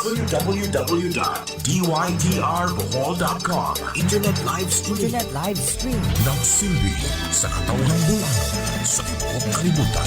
www.dytrbohol.com. Internet live stream. Nagsilbi sa katawan ng bulan sa buong kalibutan.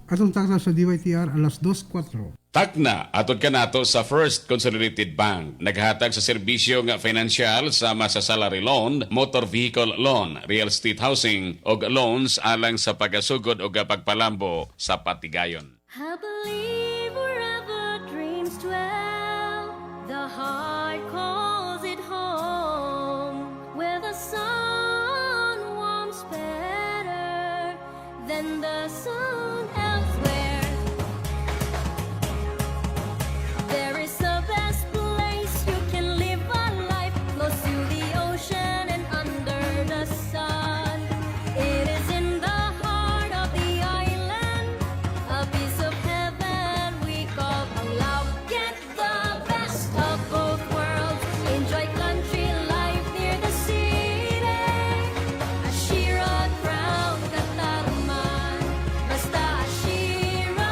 Atong taksa sa DYTR alas 2:04. Takna, atod ka nato sa First Consolidated Bank. Naghatag sa serbisyo nga financial sama sa salary loan, motor vehicle loan, real estate housing, o loans alang sa pagasugod o pagpalambo sa patigayon. I believe wherever dreams dwell, the heart calls it home, where the sun warms better than the sun elsewhere. There is a best place you can live a life, close to the ocean and under the sun. It is in the heart of the island, a piece of heaven we call Panglao. Get the best of both worlds, enjoy country life near the city. Ashira Crown, Katarman, basta Ashira,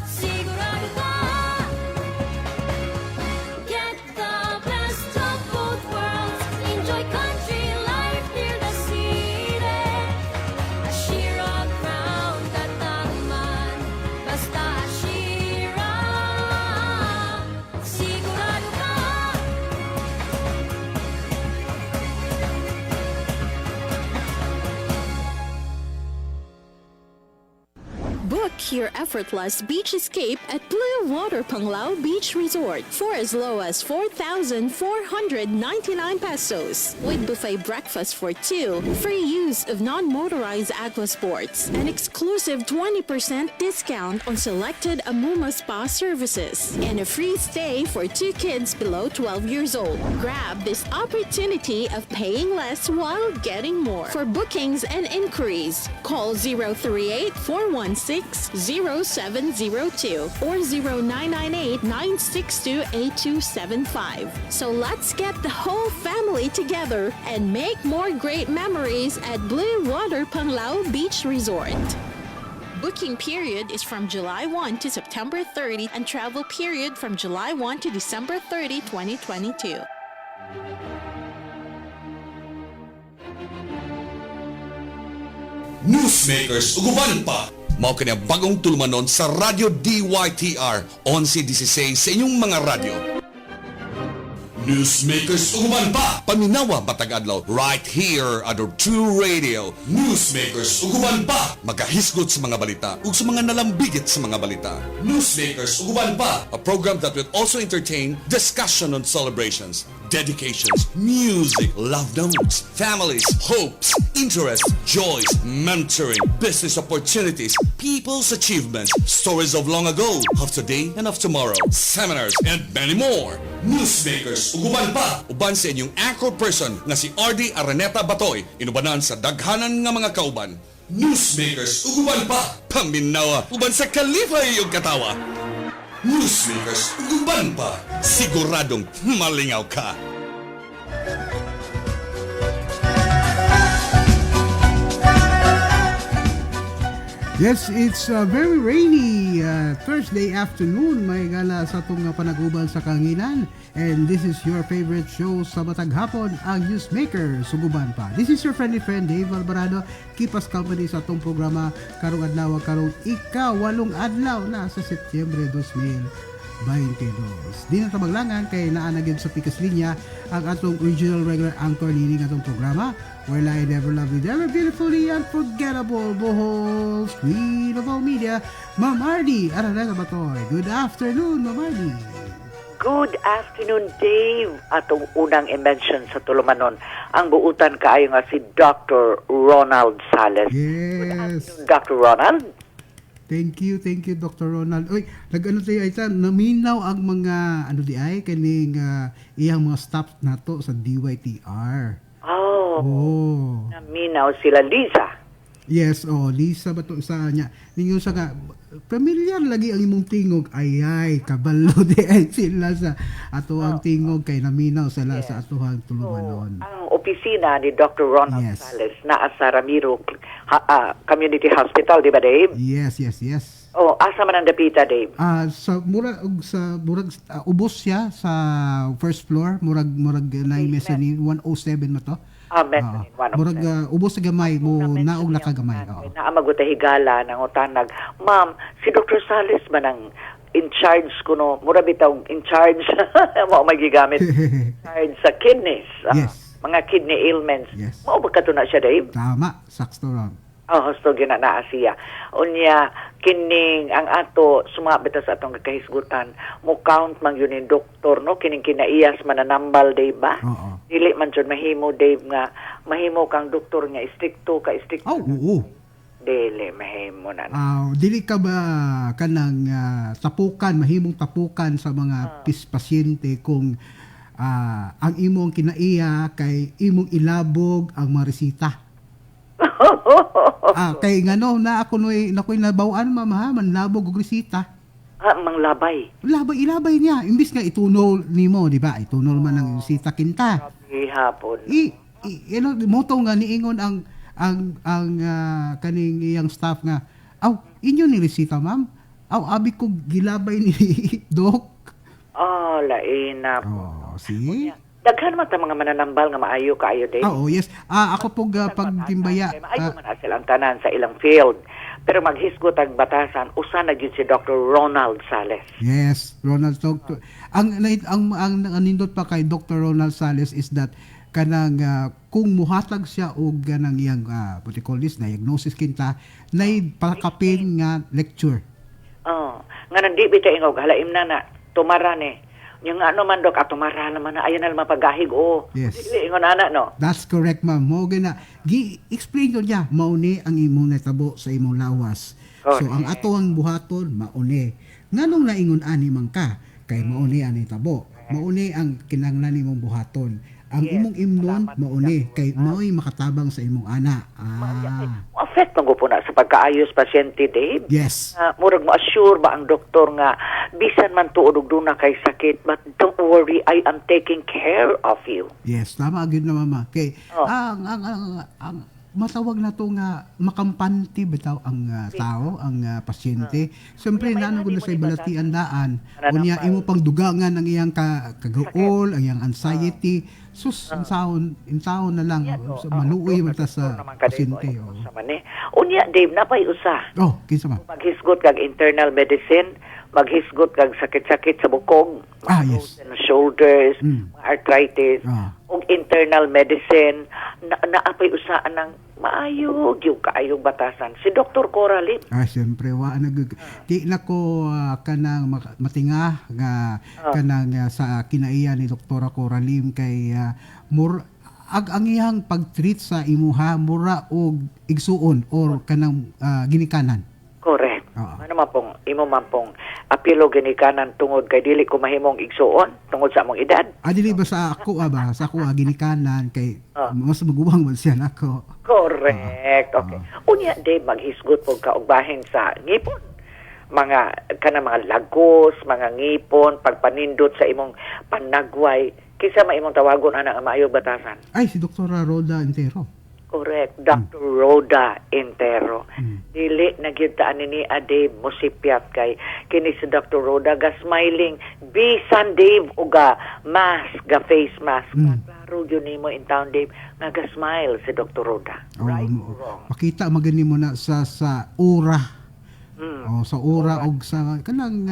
sigurado ka. Get the best of both worlds, enjoy country life near the city. Ashira Crown, Katarman, basta Ashira, sigurado ka. Book your effortless beach escape at Blue Water Panglao Beach Resort for as low as 4,499 pesos. With buffet breakfast for two, free use of non-motorized aqua sports, an exclusive 20% discount on selected Amuma Spa services, and a free stay for two kids below 12 years old. Grab this opportunity of paying less while getting more. For bookings and inquiries, call 038-416-0702 or 0998-962-8275. So let's get the whole family together and make more great memories at Blue Water Panglao Beach Resort. Booking period is from July 1 to September 30 and travel period from July 1 to December 30, 2022. Newsmakers uguban pa. Mao kanya bagong tulumanon sa Radyo DYTR 1116 sa inyong mga radyo. Newsmakers uguban pa. Paminawa matag adlaw right here at our True Radio. Newsmakers uguban pa. Magahisgot sa mga balita ug sa mga nalambigit sa mga balita. Newsmakers uguban pa. A program that will also entertain discussion on celebrations, dedications, music, love notes, families, hopes, interests, joys, mentoring, business opportunities, people's achievements, stories of long ago, of today and of tomorrow, seminars, and many more. Newsmakers, uguban pa! Uban sa inyong anchor person nga si Ardy Araneta-Batoy, inubanan sa daghanan nga mga kauban. Newsmakers, uguban pa! Paminawa, uban sa kalipay yung katawa. Newsmakers, uguban pa! Siguradong malingaw ka! Yes, it's very rainy Thursday afternoon. May gala sa itong panaguban sa kanginan. And this is your favorite show sa Batag Hapon, ang Newsmaker, Suguban pa. This is your friendly friend, Dave Albarado. Keep us company sa itong programa karong adlaw, karong ika-walong adlaw na sa Setyembre 2022. Di na maglangan kay naanagin sa pikas linya ang atong original regular anchor nining atong programa. Where I never love you, ever beautifully unforgettable, Bohol, queen of all media, Ma'am Ardy, Araneta-Batoy. Good afternoon, Ma'am Ardy. Good afternoon, Dave. Atong unang i-mention sa tulumanon, ang buutan kaayo nga si Dr. Ronald Sales. Yes. Dr. Ronald? Thank you, Dr. Ronald. Oy, nag-ano tayo ay naminaw ang mga ano di ay kaning iyang mga staff nato sa DYTR. Oh. Naminaw sila, Lisa. Yes, Lisa ba to sa nya. Ninyo sa nga familiar lagi ang imong tingog. Ay, kabalo di ay sila sa atuhang tingog kay naminaw sila sa atuhang tulumanon. Ang opisina ni Dr. Ronald Sales na sa Ramiro Community Hospital, di ba, Dave? Yes. Oh, asa man ang dapita, Dave? Ubos siya sa first floor, murag na mezzanine 107 mo to. Mezzanine, Murag ubos sa gamay mo naog la ka gamay. Naamagot higala nang utanag, Ma'am, si Dr. Salis ba nang in charge ko no? Mura bitaw in charge. Mao may gigamit. In charge sa kidneys. Yes. Mga kidney ailments. Yes. Mao ba kato na siya, Dave? Tama, sakto lang. Husto ginanaa siya. Unya, kining ang ato, sumabit sa atong kakahisgutan, mo count man yun yung doktor, no? Kining kinaiyas mananambal, Dave ba? Oo. Dili man dyan mahimo, Dave, nga mahimo kang doktor nga istrikto ka istrikto. Oo. Dili, mahimo na. Dili ka ba kanang mahimong tapukan sa mga pasyente kung ang imong kinaiya kay imong ilabog ang mga resita? Kay ngano na ako nakoy nabawaan mama manlabog og resita. Manglabay. Ilabay niya imbis nga itunol nimo, di ba? Itunol man ang resita kinta. Hapon. Moto nga niingon ang kaning iyang staff nga, inyo ni resita, ma'am. Abi ko gilabay ni Doc. Lain na po. See? Daghan man ta mga mananambal nga maayo kaayo, Dave. Yes. Ako po pagtimbaya. Maayo man na silang tanan sa ilang field. Pero maghisgot ang batasan, usa na gyud si Dr. Ronald Sales. Yes, Ronald Doctor. Ang nindot pa kay Dr. Ronald Sales is that kanang kung muhatag siya og kanang iyang what you call this diagnosis kinta nay pakapin nga lecture. Nga nandi bitaw ingog halaim na tumara ni. Yung ano man dok atumara naman na ayon na mapagahig Yes. Dili ingon ana no. That's correct, ma'am. Mo gina gi-explain ko niya mauni ang imong natabo sa imong lawas. So ang ato ang buhaton mauni. Nganong naingon ani man ka kay mauni ani tabo. Mauni ang kinahanglan nimong buhaton. Ang imong imnon mauni kay mao'y makatabang sa imong ana. Affect man po na sa pagkaayos pasyente, Dave. Yes. Murag mo assure ba ang doktor nga bisan man tuod og duna kay sakit, but don't worry, I am taking care of you. Yes, tama gyud na mama. Kay ang matawag na to nga makampante bitaw ang tao, ang pasyente. Siyempre nano gud sa ibalatian daan. Unya imo pang dugangan ang iyang kagaol, ang iyang anxiety. Sus, in taon na lang maluoy man ta sa pasyente. Unya, Dave, napay usa. Kinsa man? Maghisgot kag internal medicine, maghisgot kag sakit-sakit sa bukog, yes. Shoulders, arthritis, ug internal medicine, naapay usa anang maayo gyud kaayong batasan. Si Dr. Coralie. Siyempre di na ko kanang matinga nga kanang sa kinaiya ni Dr. Coralie kay ang iyang pag-treat sa imuha mura og igsuon or kanang ginikanan. Correct. Ano man pong imo man pong apilo ginikanan tungod kay dili ko mahimong igsuon tungod sa among edad. Dili ba sa ako sa ako ginikanan kay mas maguwang man siya nako. Correct. Okay. Unya day maghisgot pog ka og bahin sa ngipon. Mga mga lagos, mga ngipon, pagpanindot sa imong panagway, kisa maimong tawagon ana ang maayo batasan. Si Dr. Roda Intero. Correct. Dr. Rhoda Intero. Dili nagyutaan ni Dave mosipyat kay kini si Dr. Rhoda ga smiling bisan Dave uga mask ga face mask. Klaro yun nimo in town Dave nga ga smile si Dr. Rhoda. Right or wrong? Makita magani mo na sa ura. Sa ura og sa kanang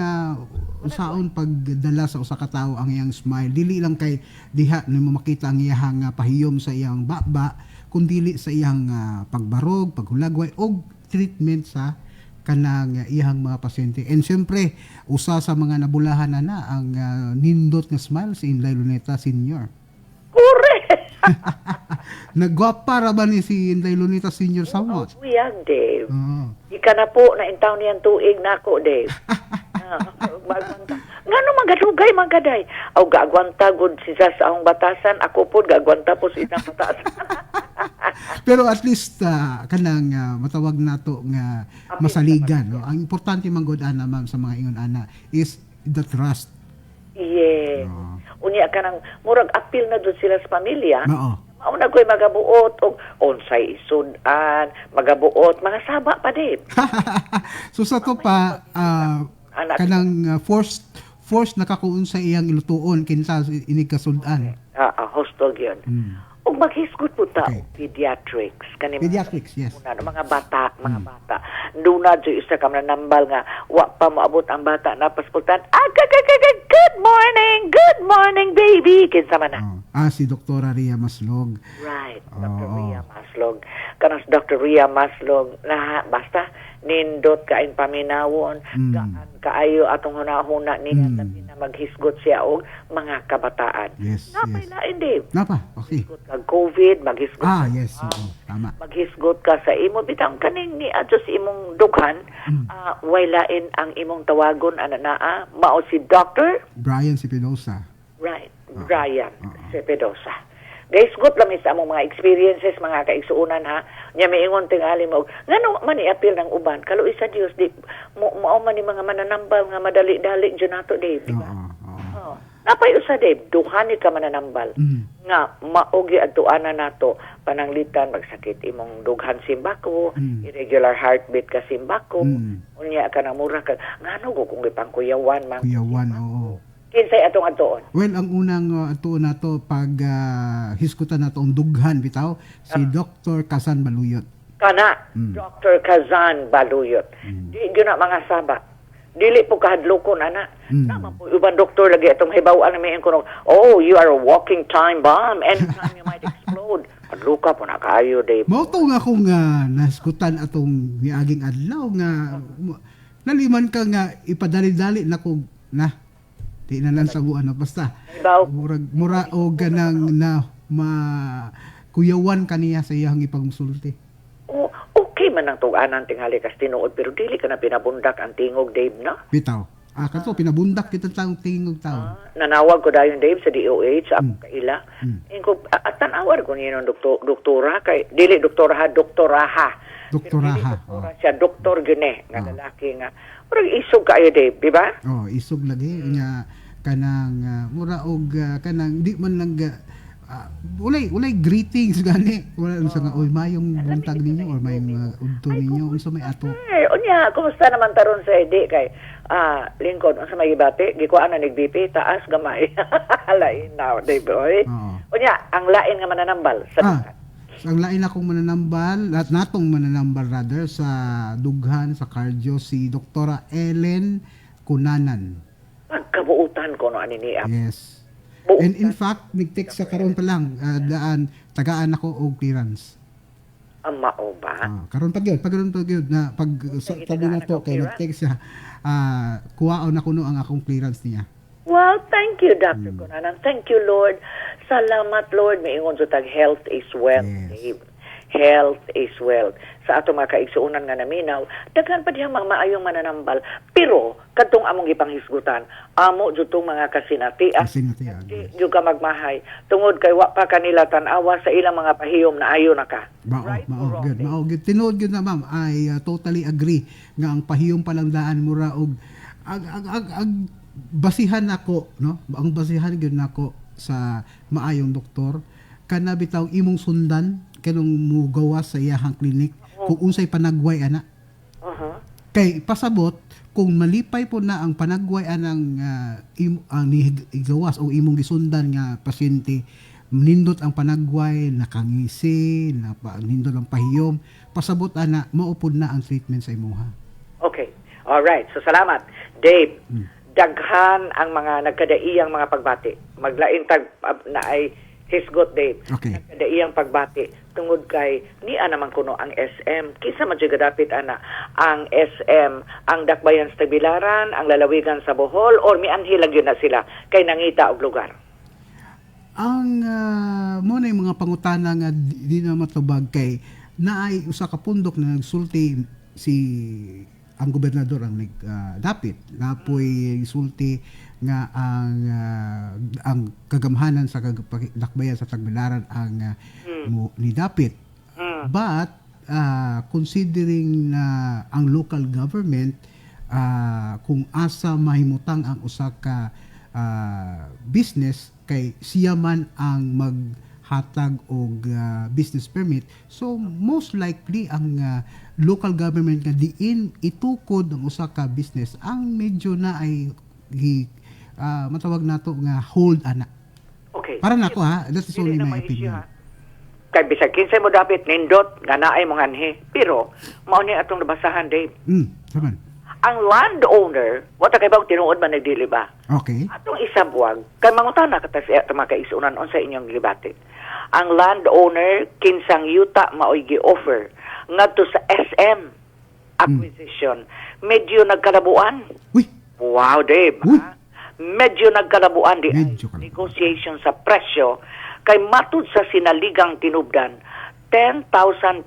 usaon pagdala sa usa ka tawo ang iyang smile. Dili lang kay diha nimo makita ang iyang pahiyom sa iyang baba kundili sa iyang pagbarog, paghulagway og treatment sa kanang iyang mga pasyente. And siyempre, usa sa mga nabulahan na ang nindot nga smile si Inday Luneta Sr. Correct! Nagwapa ra ba ni si Inday Luneta Sr. somewhat? Uyag, Dave. Ika na po na intaw niyang tuig na ako, Dave. Ngano magadugay magaday? Aw gaagwanta gud siya sa akong batasan, ako pod gaagwanta po sa isang batasan. Pero at least kanang matawag nato nga masaligan. Ang importante man gud ana ma'am sa mga ingon ana is the trust. Yes. Unya kanang murag appeal na dud sila sa pamilya. Ako na ko'y magabuot o onsay isudan, magabuot, mga saba pa din. So sa to pa Anak. kanang forced nakakuun sa iyang ilutuon kinsa inig kasudan. Hostog yun. O maghisgot po ta, Okay. pediatrics. Pediatrics, yes. Mga bata. Doon na dyan isa ka nambal nga, wa pa maabot ang bata na paspultan, good morning, baby. Kinsa man na. Si Dr. Ria Maslog. Right, Dr. Oo. Ria Maslog. Kanang si Dr. Ria Maslog, basta, nindot kain paminawon, gaan kaayo atong hunahuna niya, labi na maghisgot siya og mga kabataan. Yes, Napay yes. lain, Dave. Napa, okay. Hisgot ka COVID, maghisgot ka. Yes, oo, tama. Maghisgot ka sa imo, bitang kaning ni adto sa imong dughan, way lain ang imong tawagon, naa, mao si Dr. Brian Sipidosa. Right, Brian Cepedosa. Guys, good lang sa among mga experiences, mga kaigsuunan ha. Nya miingon tingali mo, ngano man i-appeal ng uban, kalo isa Dios di mo man ni mga mananambal nga madali-dali dyan nato, Dave, di ba? Oo. Napay usa, Dave, duhani ka mananambal nga maogi adtuanan nato pananglitan magsakit imong dughan simbako, irregular heartbeat ka simbako, unya ka na mura ka ngano go kung ipangkuyawan man. Kuyawan, oo. Kinsay atong adtuon? Well, ang unang atuon nato pag hiskutan nato ang dughan bitaw si Dr. Kasan Baluyot. Kana, Dr. Kazan Baluyot. Di yun na mga saba. Dili po kahadlokon, ana. Naman po, ibang doktor lagi itong hibawan na may kuno, you are a walking time bomb. Anytime you might explode. Hadluka po na kayo, Dave. Mao to nga akong naskutan atong miaging adlaw nga naliman ka nga ipadali-dali na ko na di na lang saguan basta Hibaw. mura o ganang na kuyawan kaniya sa iyang ipagmusulti. Okay man ang tuganan tingali kas tinuod, pero dili ka na pinabundak ang tingog, Dave, no? Bitaw. Kato pinabundak kita taong tingog taon. Nanawag ko dayon, Dave, sa DOH, sa akong kaila. At tanawar ko niya ng doktora, kay, dili doktoraha. Doktoraha. Doktora siya, doktor gine, nga lalaki nga. Parang isog kayo, Dave, di ba? Isog lagi nga kanang mura og kanang di man lang ulay greetings gani wala sa nga mayong buntag ninyo or mayong udto ninyo unsa may ato. Unya, kumusta naman taron sa edi kay Lincoln, unsa may gibati? Gikuan na nig-BP, taas gamay. Lain now, Dave, oy. Unya, ang lain nga mananambal sa dughan. Ang lain akong mananambal, at natong mananambal rather sa dughan sa cardio si Dr. Ellen Kunanan. Pagkabuutan ko no ani niya. Yes. Buutan. And in fact, nag-text sa karon pa lang, tagaan ako og clearance. Ang mao ba? Karon pa gyud na pag sabi na to kay nag-text siya, kuwaon na kuno ang akong clearance niya. Well, thank you, Dr. Kunanan. Thank you, Lord. Salamat, Lord. Maingon sa tag health is wealth. Yes. Health is wealth. Sa ato mga kaigsuunan nga naminaw, daghan pa diyang mga maayong mananambal. Pero, kadtong among ipanghisgutan, amo jutong mga kasinatian. Di jud ka magmahay. Tungod kay wa pa kanila tan-awa sa ilang mga pahiyom na ayo na ka. Mao good. Tinuod gyud na ma'am, I totally agree nga ang pahiyom palang daan mura og basihan nako, no? Ang basihan gyud nako sa maayong doktor kana bitaw imong sundan kanong mugawas sa iyahang klinik kung unsay panagway ana. Kay pasabot kung malipay po na ang panagway anang igawas o imong gisundan nga pasyente, nindot ang panagway, nakangisi, nindot ang pahiyom, pasabot ana maupod na ang treatment sa imuha. Okay. All right. So salamat, Dave. Daghan ang mga nagkadaiyang mga pagbati. Maglain tag na ay hisgot, Dave. Okay. Nagkadaiyang pagbati tungod kay niya naman kuno ang SM. Kisa man jud dapit ana ang SM, ang Dakbayan sa Tagbilaran, ang Lalawigan sa Bohol, or mianhilag yun na sila kay nangita og lugar. Ang mo na yung mga pangutana nga di na matubag kay naay usa ka pundok na nagsulti si ang gobernador ang dapit napoy sulti nga ang kagamhanan sa dakbayan sa Tagbilaran ang ni dapit. But considering ang local government kung asa mahimutang ang usa ka business kay siya man ang hatag og business permit. So most likely ang local government nga diin itukod ang usa ka business ang medyo na ay matawag nato nga hold ana. Okay. Para nako ha, that is only Dili na my may opinion. issue, ha? Kay bisag kinsay mo dapat nindot nga naay mong anhi. Pero mao ni atong nabasahan, Dave. Saman. Ang landowner, wata kay bang tinuod man nagdili ba? Okay. Atong isabuag, kay mangutana ka sa mga kaisunan on sa inyong libati. Ang landowner kinsang yuta maoy gi-offer ngadto sa SM acquisition. Medyo nagkalabuan. Uy, Wow, Dave. Uy. Ha? Medyo nagkalabuan di ay Medyo kalabuan. negotiation sa presyo kay matud sa sinaligang tinubdan 10,000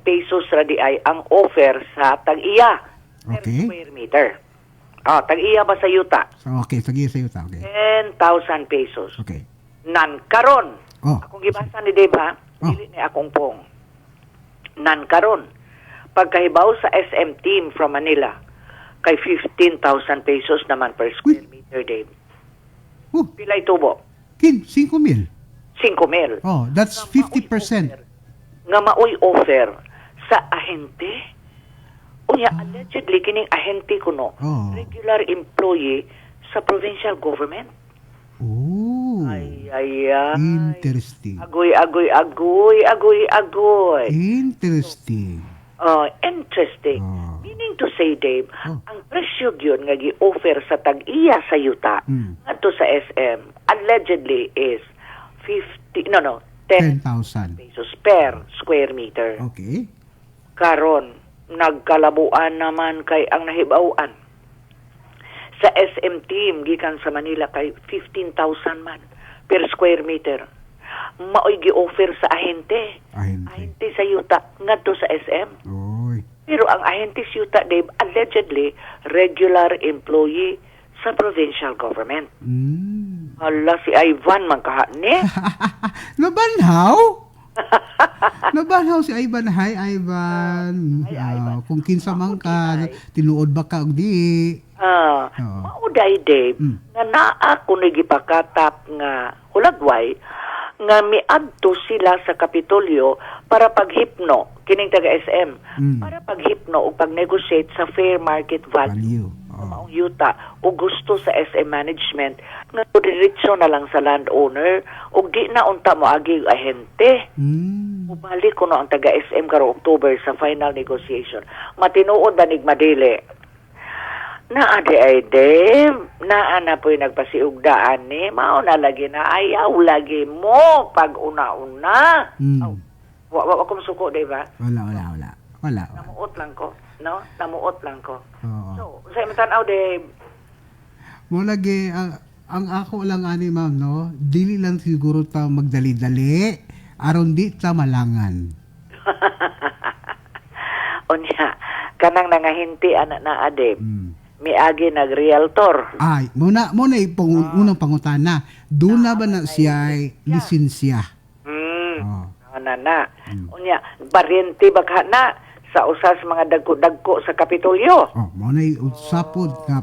pesos ra di ay ang offer sa tag-iya per Okay. square meter. Tag-iya ba sa yuta? okay, sige sa yuta. Okay. 10,000 pesos. Okay. Nan karon. Oh. Akong gibasa ni Dave, ha? Oh. Dili ni akong pong. Nan karon. Pagkahibaw sa SM team from Manila, kay 15,000 pesos naman per square meter, Dave. Pilay tubo? 5,000. 5,000. Oh, that's 50%. Nga maoy offer sa ahente. Unya, allegedly, kining ahente kuno, Oh. regular employee sa provincial government. Oh. Ay. Interesting. Agoy. Interesting. Interesting. Oh. Meaning to say, Dave, Oh. ang presyo yun nga gi-offer sa tag-iya sa yuta ngadto sa SM allegedly is 10 10,000. pesos per square meter. Okay. Karon nagkalabuan naman kay ang nahibawan sa SM team gikan sa Manila kay 15,000 man per square meter. Maoy gi-offer sa ahente. Ahente sa yuta ngadto sa SM. Oy. Pero ang ahente sa yuta, Dave, allegedly regular employee sa provincial government. Hala, si Ivan man kaha ni. Nabanhaw? Nabanhaw si Ivan. Hi, Ivan. Hi, Ivan. Kung kinsa man ka, tinuod ba ka o di? Oo. Mauday, Dave, nga naa ko nagipakatap nga hulagway nga miadto sila sa Kapitolyo para paghipno, kining taga-SM, para paghipno o pag-negotiate sa fair market value. Maong yuta o gusto sa SM management nga diretso na lang sa landowner o di na unta mo agi ahente. Mubalik ko no ang taga-SM karong October sa final negotiation. Matinuod ba nigmadili? Naadi ay Dave, na po'y nagpasiugdaan ni, mao na lagi na ayaw lagi mo pag una-una. Wa ko masuko, Dave, ha? Wala. Namuot lang ko, no? Namuot lang ko. Oo. So, sa imatan Dave. Mo lagi, ang ako lang ani ma'am, no? Dili lang siguro ta magdali-dali, aron di ta malangan. Unya, kanang nangahinti anak na Dave. Miagi nag-realtor. Ay, muna unang pangutana. Doon na ba na siya ay lisensya? Na. Unya, paryente baka na sa usas mga dagko-dagko sa Kapitolyo. Muna usapod ka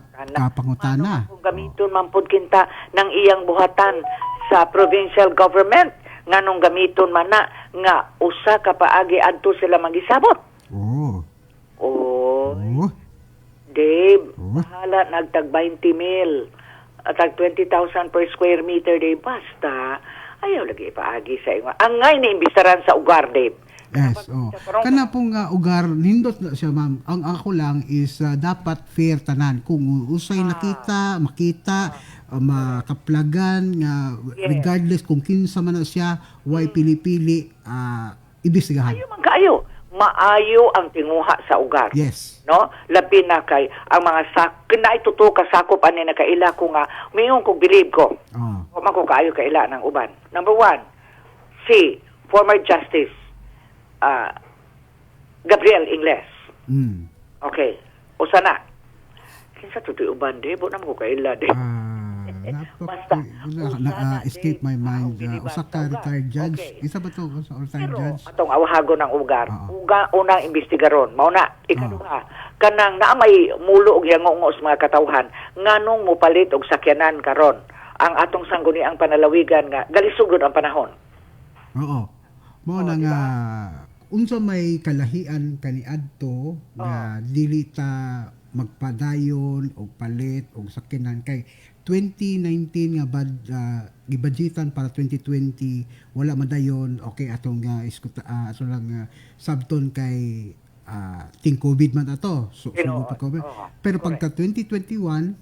pangutana. Kung gamiton man pud kinta ng iyang buhatan sa provincial government, nganong gamiton man na nga usa ka paagi adto sila magisabot. Dave, bahala nagtag 20,000 at tag 20,000 per square meter, Dave. Basta, ayaw lagi paagi sa inyo. Ang ngay na imbistaran sa ugar, Dave. Yes, kana pong ugar, nindot na siya, ma'am. Ang ako lang is dapat fair tanan. Kung usay makita, makaplagan, regardless kung kinsa man na siya, why pili-pili, ibestigahan. Ayaw man kaayo. Maayo ang tinguha sa ugar. Yes. No? Labi na kay ang mga kinaituto ka sakop ani na kaila ko nga mayong kog believe ko. O man ko kaayo kaila ng uban. Number 1, si former Justice Gabriel Ingles. Okay. Usa na. Kinsa tutoy uban de, bo na ko kaila de. Basta escape my mind. Usa ka retired judge. Isa ba to? Retired judge? Atong awahago ng ugar. Unang imbestigaron. Mao na. Ikaduha. Kanang naamay mulo og yangongo sa mga katawhan. Nganong mupalit og sakyanan karon ang atong sangguniang panalawigan nga galisugod ang panahon. Oo. Mo na nga unsa may kalahian kaniadto nga dili ta magpadayon o palit o sakinan kay 2019 nga gibudgetan para 2020 wala madayon okay atong ato lang sabton kay ting COVID man ato so COVID. Pero pagka 2021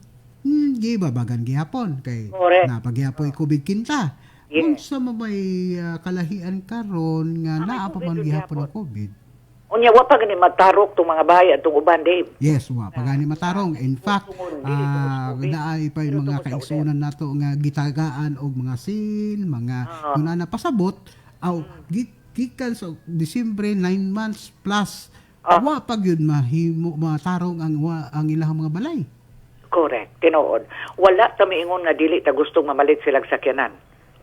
gibabagan gihapon kay napagyapoy COVID kinta. Unsa may kalahian karon nga naa pa man gihapon ang COVID. Unya wa pa gani matarok tong mga bahay atong uban, Dave. Yes, wa pa gani matarong. In fact, naay pa yung mga kaigsunan nato nga gitagaan og mga sin, mga na pasabot aw gikan sa Disyembre 9 months plus wa pa gyud mahimo matarong ang ilahang mga balay. Correct, tinuod. Wala ta miingon nga dili ta gustong mamalit silang sakyanan.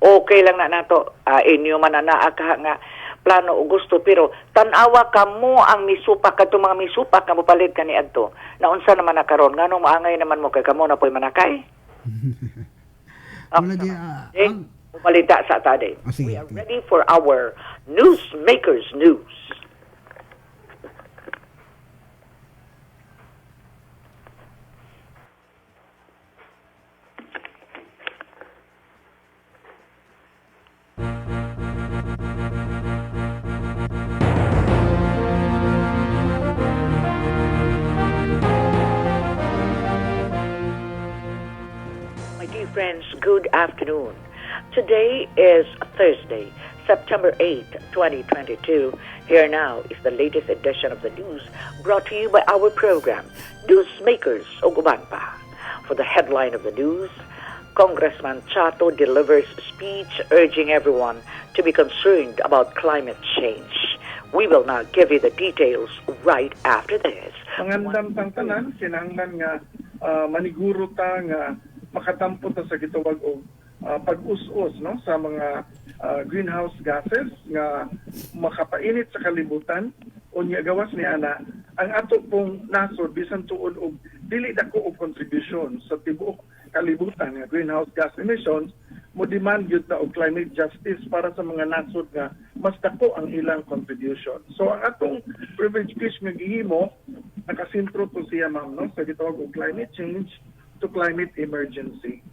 Okay lang na nato, inyo man na naaka nga plano o gusto, pero tanawa ka mo ang misupak, kato mga misupak nga mupalit ka ni adto. Naunsa naman na karon nganong maangay naman mo kay kamo na po'y manakay? Mupalita sa atade. We are ready for our Newsmakers News. Friends, good afternoon. Today is Thursday, September 8, 2022. Here now is the latest edition of the news brought to you by our program, Newsmakers Uguban pa. For the headline of the news, Congressman Chato delivers speech urging everyone to be concerned about climate change. We will now give you the details right after this. Pangandam tang tanan, kinahanglan nga maniguro ta nga makatampo ta sa gitawag og pag-us-us no sa mga greenhouse gases nga makapainit sa kalibutan unya gawas ni ana ang ato pong nasod bisan tuod og dili dako og contribution sa tibuok kalibutan nga greenhouse gas emissions mo demand gyud ta og climate justice para sa mga nasod nga mas dako ang ilang contribution. So ang atong privilege speech nga gihimo nakasentro to siya ma'am no sa gitawag og climate change to climate emergency.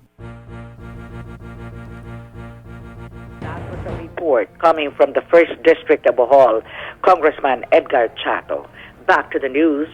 That was a report coming from the 1st District of Bohol, Congressman Edgar Chato. Back to the news.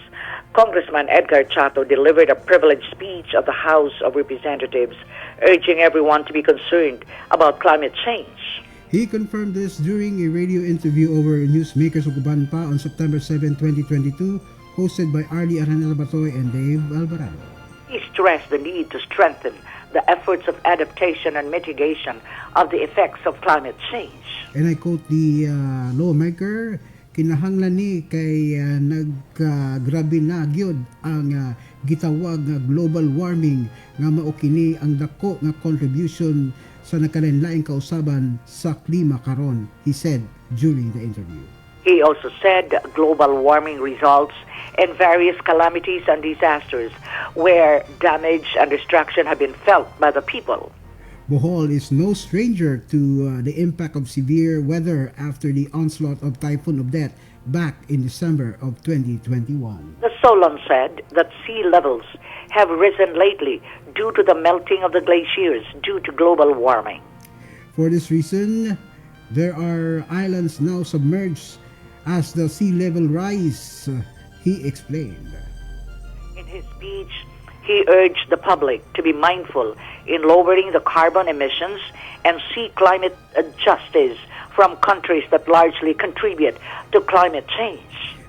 Congressman Edgar Chato delivered a privileged speech of the House of Representatives urging everyone to be concerned about climate change. He confirmed this during a radio interview over Newsmakers Uguban pa on September 7, 2022, hosted by Ardy, Araneta-Batoy and Dave Albarado. He stressed the need to strengthen the efforts of adaptation and mitigation of the effects of climate change. And I quote the lawmaker, kinahanglan ni kay naggrabe na gyud ang gitawag nga global warming nga mao kini ang dako nga contribution sa nakalinlaing kausaban sa klima karon, he said during the interview. He also said global warming results in various calamities and disasters where damage and destruction have been felt by the people. Bohol is no stranger to the impact of severe weather after the onslaught of Typhoon Odette back in December of 2021. The Solon said that sea levels have risen lately due to the melting of the glaciers due to global warming. For this reason, there are islands now submerged as the sea level rise, he explained. In his speech, he urged the public to be mindful in lowering the carbon emissions and seek climate justice from countries that largely contribute to climate change.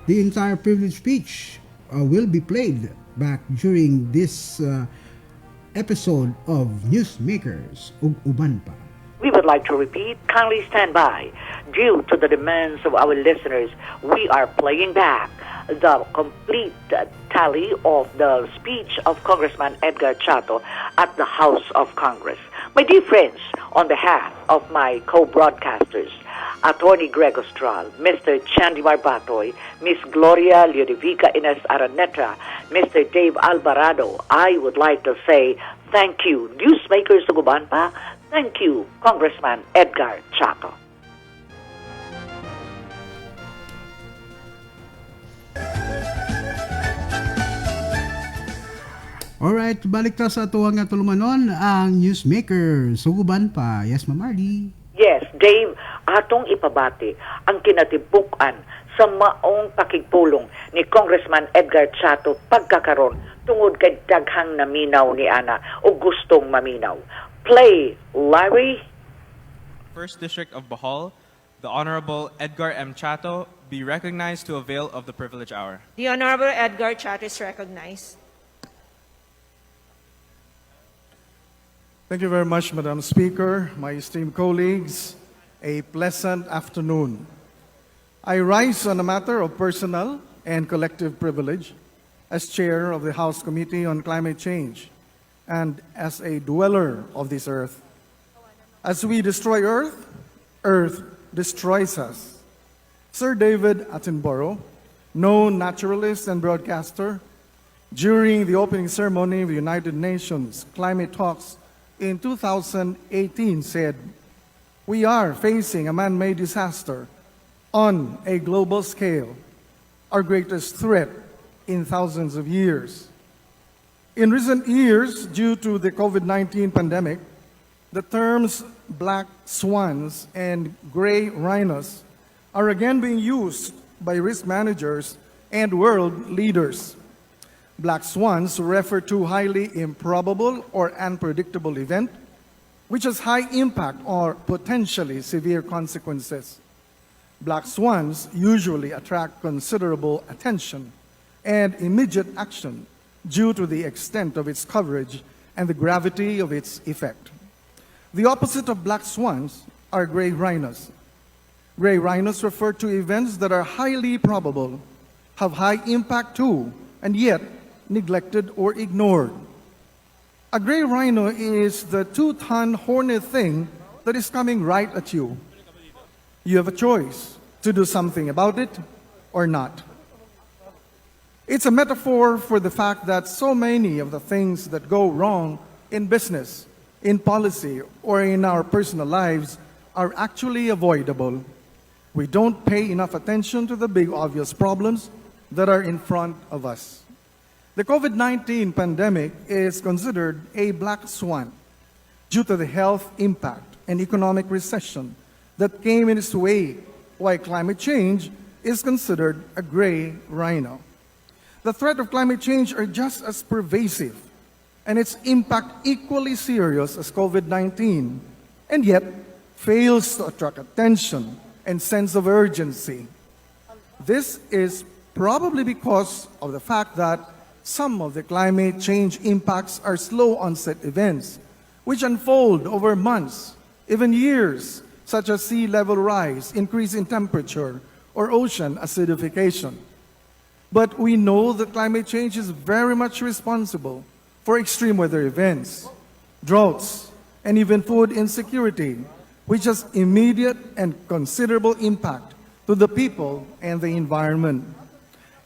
The entire privilege speech will be played back during this episode of Newsmakers Uguban pa. We would like to repeat, kindly stand by. Due to the demands of our listeners, we are playing back the complete tally of the speech of Congressman Edgar Chato at the House of Congress. My dear friends, on behalf of my co-broadcasters, Attorney Greg Ostral, Mr. Chandimar Batoy, Miss Gloria Ludovica Ines Araneta, Mr. Dave Albarado, I would like to say thank you, Newsmakers Uguban pa. Thank you, Congressman Edgar Chato. Alright, balik ta sa tuwang nga tulumanon ang newsmaker. Suguban pa. Yes, Ma'am Ardy. Yes, Dave, atong ipabati ang kinatibukan sa maong pakigpulong ni Congressman Edgar Chato pagkakaron tungod kay daghang naminaw ni ana o gustong maminaw. Play, Larry. First District of Bohol, the Honorable Edgar M. Chato be recognized to avail of the privilege hour. The Honorable Edgar Chato is recognized. Thank you very much, Madam Speaker, my esteemed colleagues. A pleasant afternoon. I rise on a matter of personal and collective privilege as chair of the House Committee on Climate Change and as a dweller of this earth. As we destroy Earth, Earth destroys us. Sir David Attenborough, known naturalist and broadcaster, during the opening ceremony of the United Nations Climate Talks in 2018 said, "We are facing a man-made disaster on a global scale, our greatest threat in thousands of years." In recent years, due to the COVID-19 pandemic, the terms black swans and gray rhinos are again being used by risk managers and world leaders. Black swans refer to highly improbable or unpredictable event which has high impact or potentially severe consequences. Black swans usually attract considerable attention and immediate action due to the extent of its coverage and the gravity of its effect. The opposite of black swans are gray rhinos. Gray rhinos refer to events that are highly probable, have high impact too, and yet neglected or ignored. A gray rhino is the 2-ton horny thing that is coming right at you. You have a choice to do something about it or not. It's a metaphor for the fact that so many of the things that go wrong in business, in policy, or in our personal lives are actually avoidable. We don't pay enough attention to the big obvious problems that are in front of us. The COVID-19 pandemic is considered a black swan due to the health impact and economic recession that came in its way, while climate change is considered a gray rhino. The threat of climate change are just as pervasive and its impact equally serious as COVID-19, and yet fails to attract attention and sense of urgency. This is probably because of the fact that some of the climate change impacts are slow onset events, which unfold over months, even years, such as sea level rise, increase in temperature, or ocean acidification. But we know that climate change is very much responsible for extreme weather events, droughts, and even food insecurity, which has immediate and considerable impact to the people and the environment.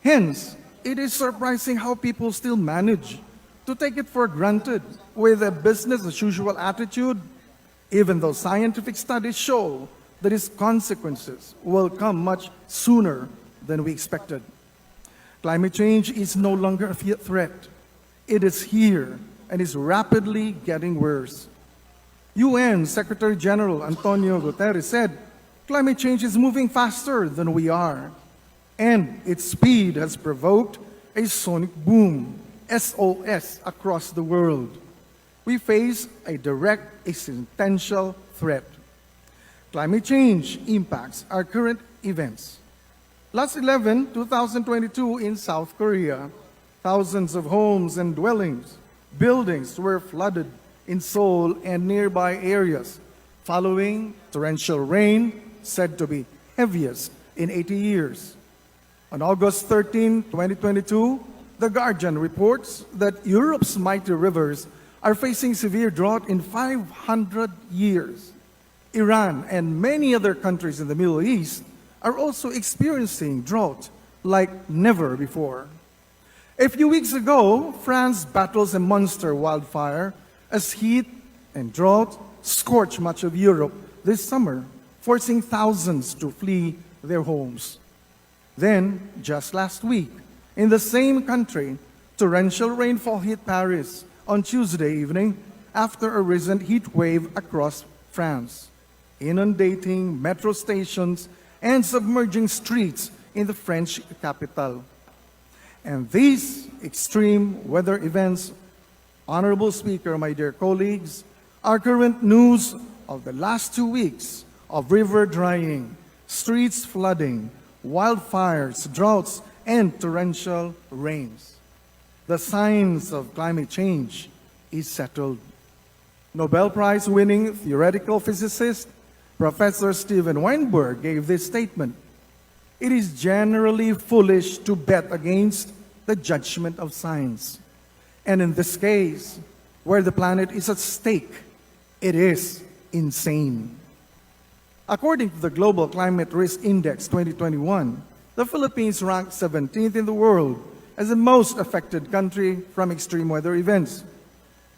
Hence, it is surprising how people still manage to take it for granted with a business-as-usual attitude, even though scientific studies show that its consequences will come much sooner than we expected. Climate change is no longer a threat. It is here and is rapidly getting worse. UN Secretary General Antonio Guterres said, "Climate change is moving faster than we are, and its speed has provoked a sonic boom, SOS, across the world. We face a direct existential threat." Climate change impacts our current events. Last 2022 in South Korea, thousands of homes and buildings were flooded in Seoul and nearby areas following torrential rain said to be heaviest in 80 years. On August 13, 2022, The Guardian reports that Europe's mighty rivers are facing severe drought in 500 years. Iran and many other countries in the Middle East are also experiencing drought like never before. A few weeks ago, France battles a monster wildfire as heat and drought scorch much of Europe this summer, forcing thousands to flee their homes. Then, just last week, in the same country, Torrential rainfall hit Paris on Tuesday evening after a recent heat wave across France, inundating metro stations and submerging streets in the French capital. And these extreme weather events, Honorable Speaker, my dear colleagues, are current news of the last 2 weeks of river drying, streets flooding, wildfires, droughts, and torrential rains. The science of climate change is settled. Nobel Prize-winning theoretical physicist Professor Steven Weinberg gave this statement: "It is generally foolish to bet against the judgment of science. And in this case, where the planet is at stake, it is insane." According to the Global Climate Risk Index 2021, the Philippines ranked 17th in the world as the most affected country from extreme weather events.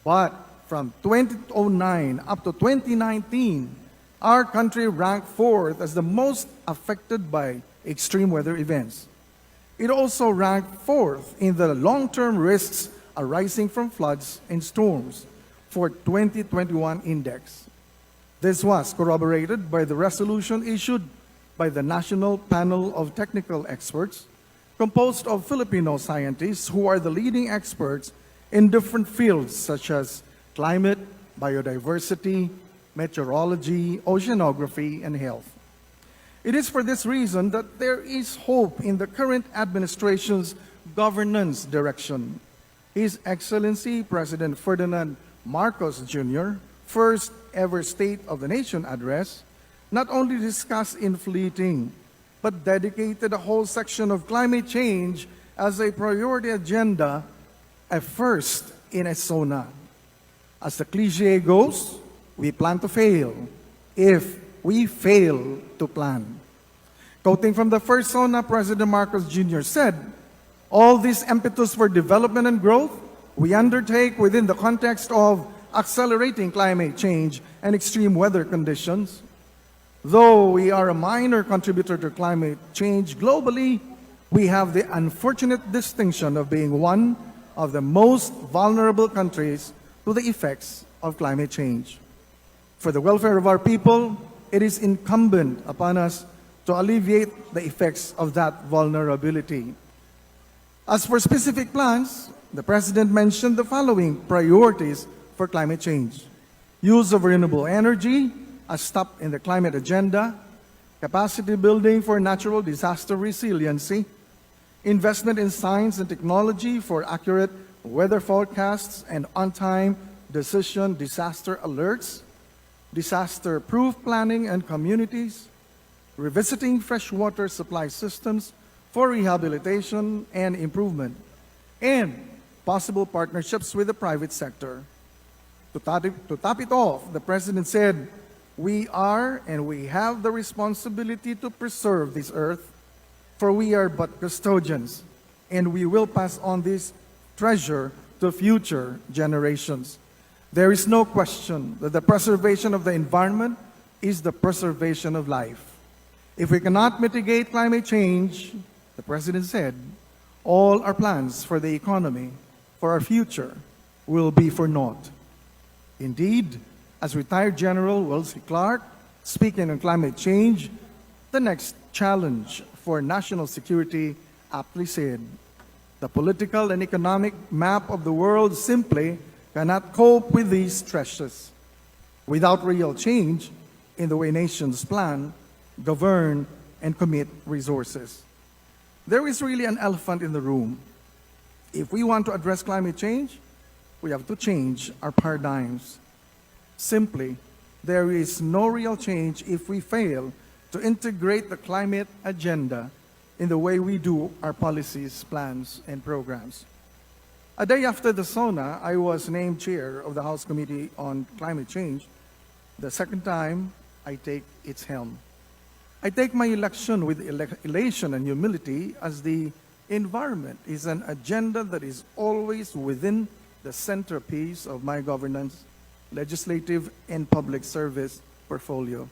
But from 2009 up to 2019, our country ranked 4th as the most affected by extreme weather events. It also ranked 4th in the long-term risks arising from floods and storms for 2021 index. This was corroborated by the resolution issued by the National Panel of Technical Experts, composed of Filipino scientists who are the leading experts in different fields such as climate, biodiversity, meteorology, oceanography, and health. It is for this reason that there is hope in the current administration's governance direction. His Excellency President Ferdinand Marcos Jr., first ever State of the Nation address, not only discussed in fleeting, but dedicated a whole section of climate change as a priority agenda, a first in a SONA. As the cliche goes, we plan to fail if we fail to plan. Quoting from the first SONA, President Marcos Jr. said, "All this impetus for development and growth we undertake within the context of accelerating climate change and extreme weather conditions. Though we are a minor contributor to climate change globally, we have the unfortunate distinction of being one of the most vulnerable countries to the effects of climate change. For the welfare of our people, it is incumbent upon us to alleviate the effects of that vulnerability." As for specific plans, the President mentioned the following priorities for climate change: use of renewable energy, a stop in the climate agenda, capacity building for natural disaster resiliency, investment in science and technology for accurate weather forecasts and on-time decision disaster alerts, disaster-proof planning and communities, revisiting freshwater supply systems for rehabilitation and improvement, and possible partnerships with the private sector. To top it off, the President said, "We are and we have the responsibility to preserve this earth, for we are but custodians, and we will pass on this treasure to future generations." There is no question that the preservation of the environment is the preservation of life. If we cannot mitigate climate change, the President said, all our plans for the economy, for our future, will be for naught. Indeed, as retired General Wellesley Clark, speaking on climate change, the next challenge for national security aptly said, "The political and economic map of the world simply cannot cope with these stresses without real change in the way nations plan, govern, and commit resources." There is really an elephant in the room. If we want to address climate change, we have to change our paradigms. Simply, there is no real change if we fail to integrate the climate agenda in the way we do our policies, plans, and programs. A day after the SONA, I was named chair of the House Committee on Climate Change, the second time I take its helm. I take my election with elation and humility, as the environment is an agenda that is always within the centerpiece of my governance, legislative, and public service portfolio.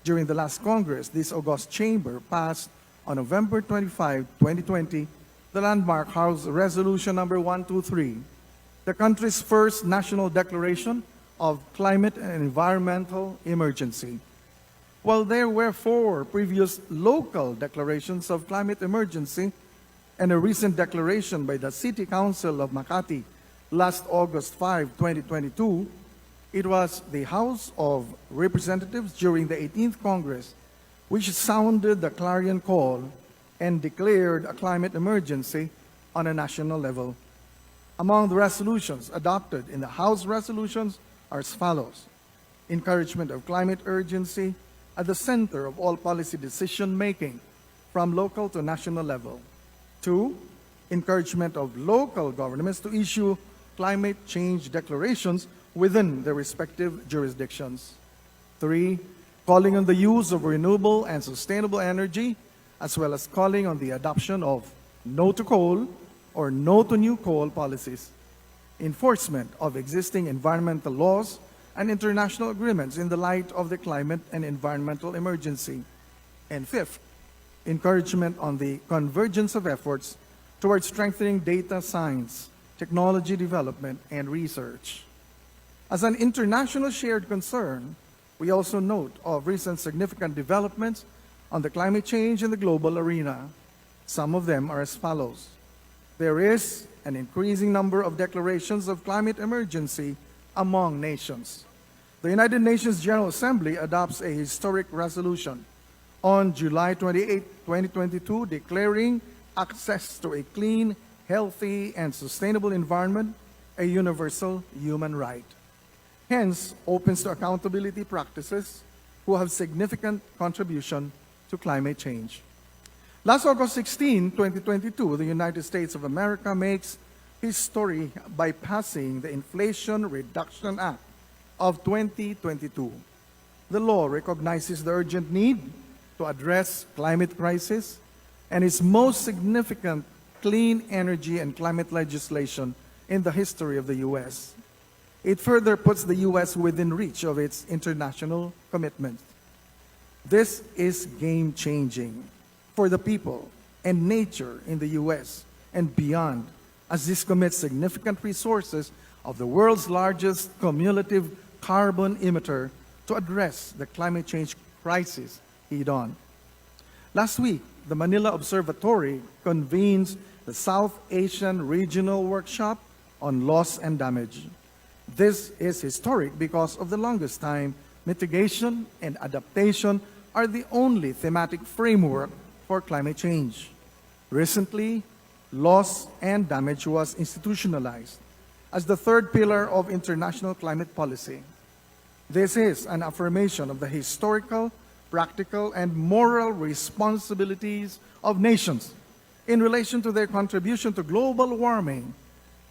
During the last Congress, this august chamber passed on November 25, 2020, the landmark House Resolution number 123, the country's first national declaration of climate and environmental emergency. While there were 4 previous local declarations of climate emergency and a recent declaration by the City Council of Makati last August 5, 2022, it was the House of Representatives during the 18th Congress which sounded the clarion call and declared a climate emergency on a national level. Among the resolutions adopted in the House resolutions are as follows: encouragement of climate urgency at the center of all policy decision-making from local to national level. 2, encouragement of local governments to issue climate change declarations within their respective jurisdictions. 3, calling on the use of renewable and sustainable energy, as well as calling on the adoption of no to coal or no to new coal policies. Enforcement of existing environmental laws and international agreements in the light of the climate and environmental emergency. And 5th, encouragement on the convergence of efforts towards strengthening data science, technology development, and research. As an international shared concern, we also note of recent significant developments on the climate change in the global arena. Some of them are as follows. There is an increasing number of declarations of climate emergency among nations. The United Nations General Assembly adopts a historic resolution on July 28, 2022, declaring access to a clean, healthy, and sustainable environment a universal human right. Hence, opens to accountability practices who have significant contribution to climate change. Last August 16, 2022, the United States of America makes history by passing the Inflation Reduction Act of 2022. The law recognizes the urgent need to address climate crisis and is most significant clean energy and climate legislation in the history of the U.S. It further puts the U.S. within reach of its international commitments. This is game-changing for the people and nature in the U.S. and beyond, as this commits significant resources of the world's largest cumulative carbon emitter to address the climate change crisis head-on. Last week, the Manila Observatory convenes the South Asian Regional Workshop on Loss and Damage. This is historic because of the longest time, mitigation and adaptation are the only thematic framework for climate change. Recently, loss and damage was institutionalized as the third pillar of international climate policy. This is an affirmation of the historical, practical, and moral responsibilities of nations in relation to their contribution to global warming,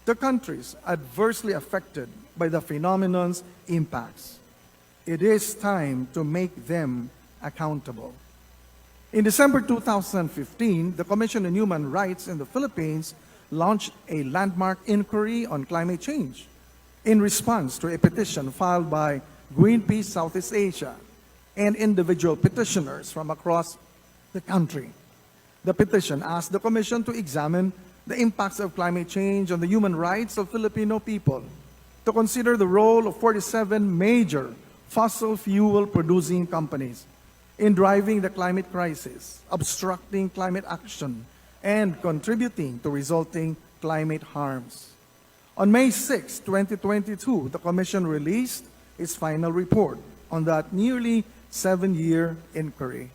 the countries adversely affected by the phenomenon's impacts. It is time to make them accountable. In December 2015, the Commission on Human Rights in the Philippines launched a landmark inquiry on climate change in response to a petition filed by Greenpeace Southeast Asia and individual petitioners from across the country. The petition asked the Commission to examine the impacts of climate change on the human rights of Filipino people, to consider the role of 47 major fossil fuel producing companies in driving the climate crisis, obstructing climate action, and contributing to resulting climate harms. On May 6, 2022, the Commission released its final report on that nearly 7-year inquiry.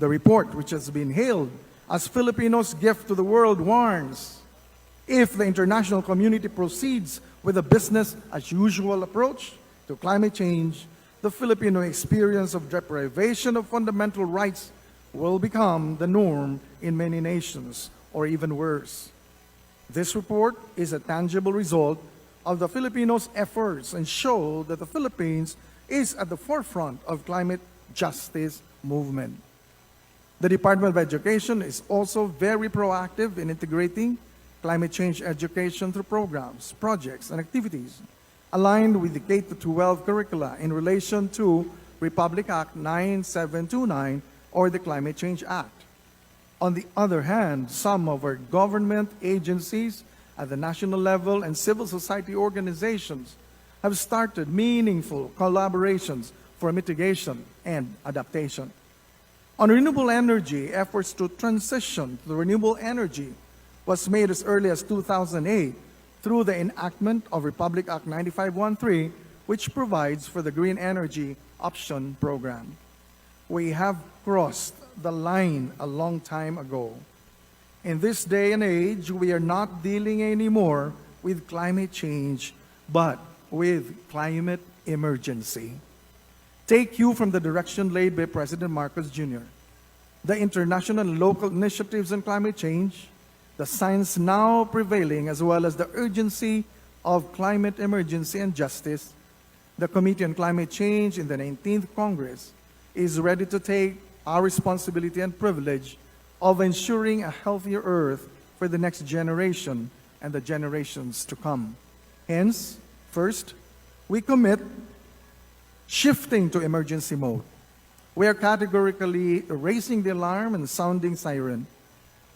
The report, which has been hailed as Filipinos' gift to the world, warns if the international community proceeds with a business-as-usual approach to climate change, the Filipino experience of deprivation of fundamental rights will become the norm in many nations, or even worse. This report is a tangible result of the Filipinos' efforts and show that the Philippines is at the forefront of climate justice movement. The Department of Education is also very proactive in integrating climate change education through programs, projects, and activities aligned with the K-12 curricula in relation to Republic Act 9729 or the Climate Change Act. On the other hand, some of our government agencies at the national level and civil society organizations have started meaningful collaborations for mitigation and adaptation. On renewable energy, efforts to transition to renewable energy was made as early as 2008 through the enactment of Republic Act 9513, which provides for the Green Energy Option Program. We have crossed the line a long time ago. In this day and age, we are not dealing anymore with climate change, but with climate emergency. Take cue from the direction laid by President Marcos Jr. The international and local initiatives on climate change, the science now prevailing, as well as the urgency of climate emergency and justice, the Committee on Climate Change in the 19th Congress is ready to take our responsibility and privilege of ensuring a healthier earth for the next generation and the generations to come. Hence, first, we commit shifting to emergency mode. We are categorically raising the alarm and sounding siren.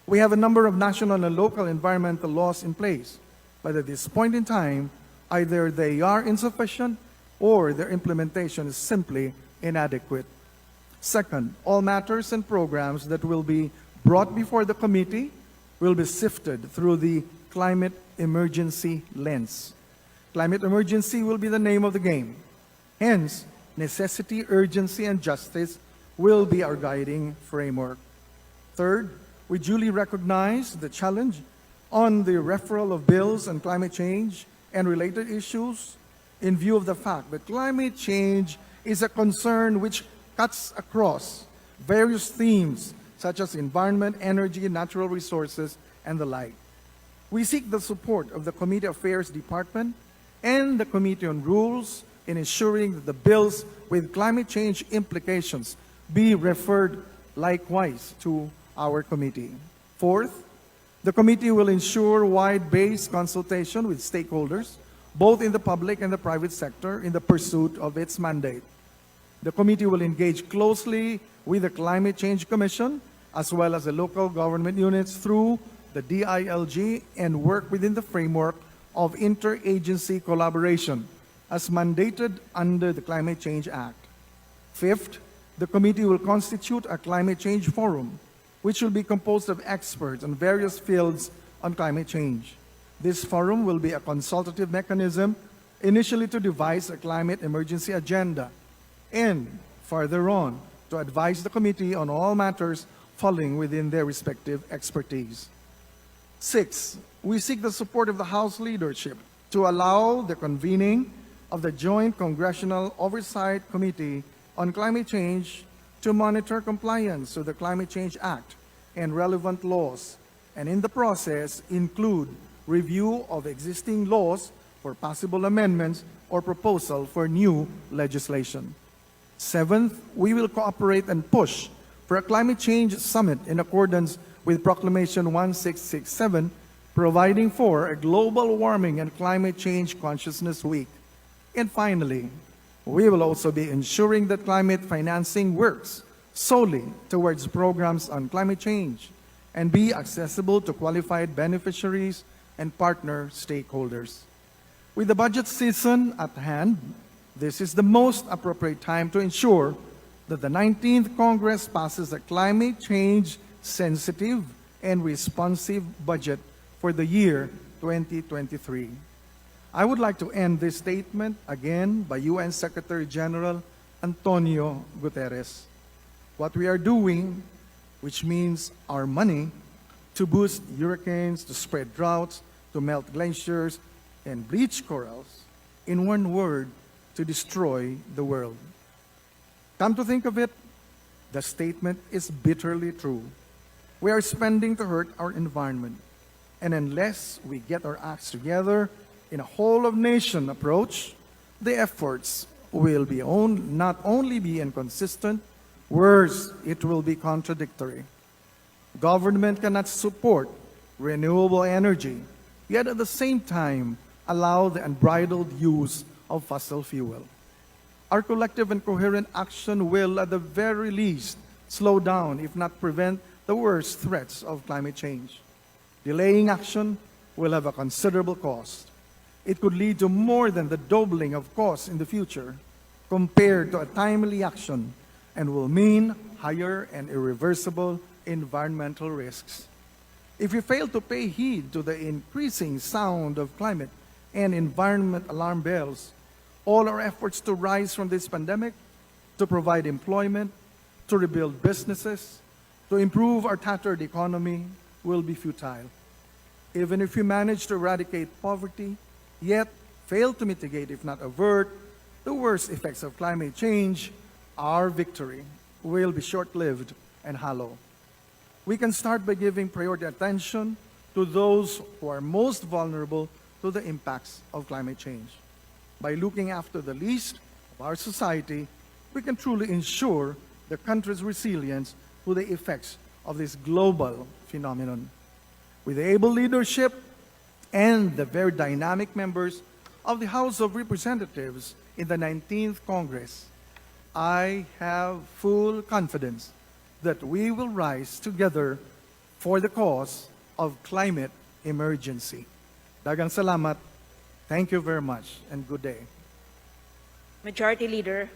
We have a number of national and local environmental laws in place, but at this point in time, either they are insufficient or their implementation is simply inadequate. Second, all matters and programs that will be brought before the committee will be sifted through the climate emergency lens. Climate emergency will be the name of the game. Hence, necessity, urgency, and justice will be our guiding framework. Third, we duly recognize the challenge on the referral of bills on climate change and related issues in view of the fact that climate change is a concern which cuts across various themes such as environment, energy, natural resources, and the like. We seek the support of the Committee Affairs Department and the Committee on Rules in ensuring that the bills with climate change implications be referred likewise to our committee. Fourth, the committee will ensure wide-based consultation with stakeholders, both in the public and the private sector, in the pursuit of its mandate. The committee will engage closely with the Climate Change Commission, as well as the local government units through the DILG, and work within the framework of interagency collaboration, as mandated under the Climate Change Act. Fifth, the committee will constitute a climate change forum, which will be composed of experts on various fields on climate change. This forum will be a consultative mechanism, initially to devise a climate emergency agenda, and further on, to advise the committee on all matters falling within their respective expertise. Six, we seek the support of the House leadership to allow the convening of the Joint Congressional Oversight Committee on Climate Change to monitor compliance with the Climate Change Act and relevant laws, and in the process include review of existing laws for possible amendments or proposal for new legislation. Seventh, we will cooperate and push for a climate change summit in accordance with Proclamation 1667, providing for a Global Warming and Climate Change Consciousness Week. And finally, we will also be ensuring that climate financing works solely towards programs on climate change and be accessible to qualified beneficiaries and partner stakeholders. With the budget season at hand, this is the most appropriate time to ensure that the 19th Congress passes a climate change sensitive and responsive budget for the year 2023. I would like to end this statement again by UN Secretary General Antonio Guterres. What we are doing, which means our money, to boost hurricanes, to spread droughts, to melt glaciers, and bleach corals, in one word, to destroy the world. Come to think of it, the statement is bitterly true. We are spending to hurt our environment, and unless we get our acts together in a whole-of-nation approach, the efforts will be not only be inconsistent, worse, it will be contradictory. Government cannot support renewable energy, yet at the same time allow the unbridled use of fossil fuel. Our collective and coherent action will, at the very least, slow down, if not prevent, the worst threats of climate change. Delaying action will have a considerable cost. It could lead to more than the doubling of costs in the future compared to a timely action and will mean higher and irreversible environmental risks. If we fail to pay heed to the increasing sound of climate and environment alarm bells, all our efforts to rise from this pandemic, to provide employment, to rebuild businesses, to improve our tattered economy will be futile. Even if we manage to eradicate poverty, yet fail to mitigate, if not avert, the worst effects of climate change, our victory will be short-lived and hollow. We can start by giving priority attention to those who are most vulnerable to the impacts of climate change. By looking after the least of our society, we can truly ensure the country's resilience to the effects of this global phenomenon. With the able leadership and the very dynamic members of the House of Representatives in the 19th Congress, I have full confidence that we will rise together for the cause of climate emergency. Daghang salamat. Thank you very much and good day. Majority Leader.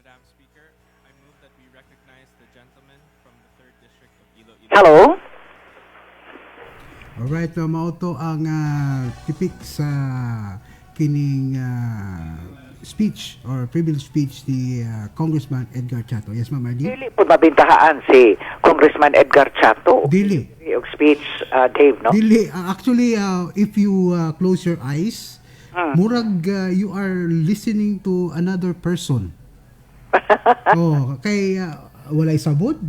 Madam Speaker, I move that we recognize the gentleman from the 3rd District of Iloilo. Hello? Alright, mao to ang tipik sa kining speech or privilege speech ni Congressman Edgar Chato. Yes, Ma'am Ardy? Dili po mabintahaan si Congressman Edgar Chato. Dili. Yung speech, Dave, no? Dili. Actually, if you close your eyes, murag you are listening to another person. Kay walay sabod.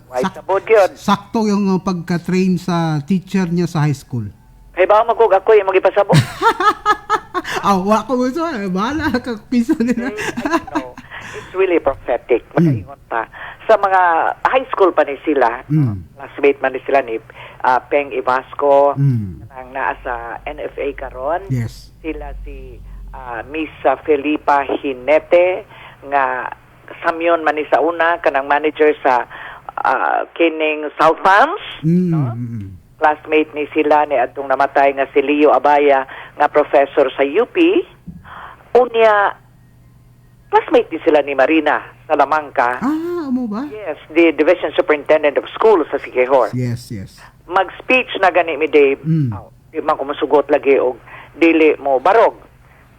Why sabod yun? Sakto yung pagka-train sa teacher niya sa high school. Kay ba magkog ako yung magipasabot? Wala ko mo ito. Bahala ka pisa nila. No. It's really prophetic. Makaingon pa. Sa mga high school pa ni sila, classmate man ni sila ni Peng Ibasco, nang naa sa NFA karon. Yes. Sila si Miss Felipa Hinete, nga samyon man ni sa una, kanang manager sa kining South Farms. No? Classmate ni sila ni atong namatay nga si Leo Abaya nga professor sa UP. Unya classmate ni sila ni Marina Salamanca. Amo ba? Yes, the Division Superintendent of Schools sa Siquijor. Yes, yes. Mag-speech na gani mi Dave. Di man ko masugot lagi og dili mo barog.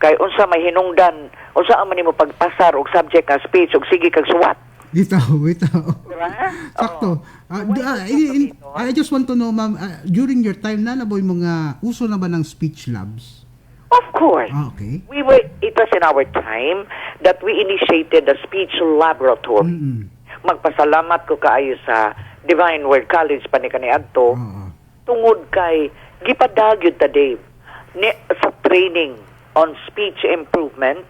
Kay unsa may hinungdan, unsa ang man nimo pagpasar og subject nga speech og sige kag suwat. Bitaw. Diba? Sakto. I just want to know, ma'am, during your time na naboy mga uso na ba ng speech labs? Of course. Okay. It was in our time that we initiated the speech laboratory. Magpasalamat ko kaayo sa Divine Word College pa ni kaniadto. Tungod kay gipadagyod ta Dave sa training on speech improvement,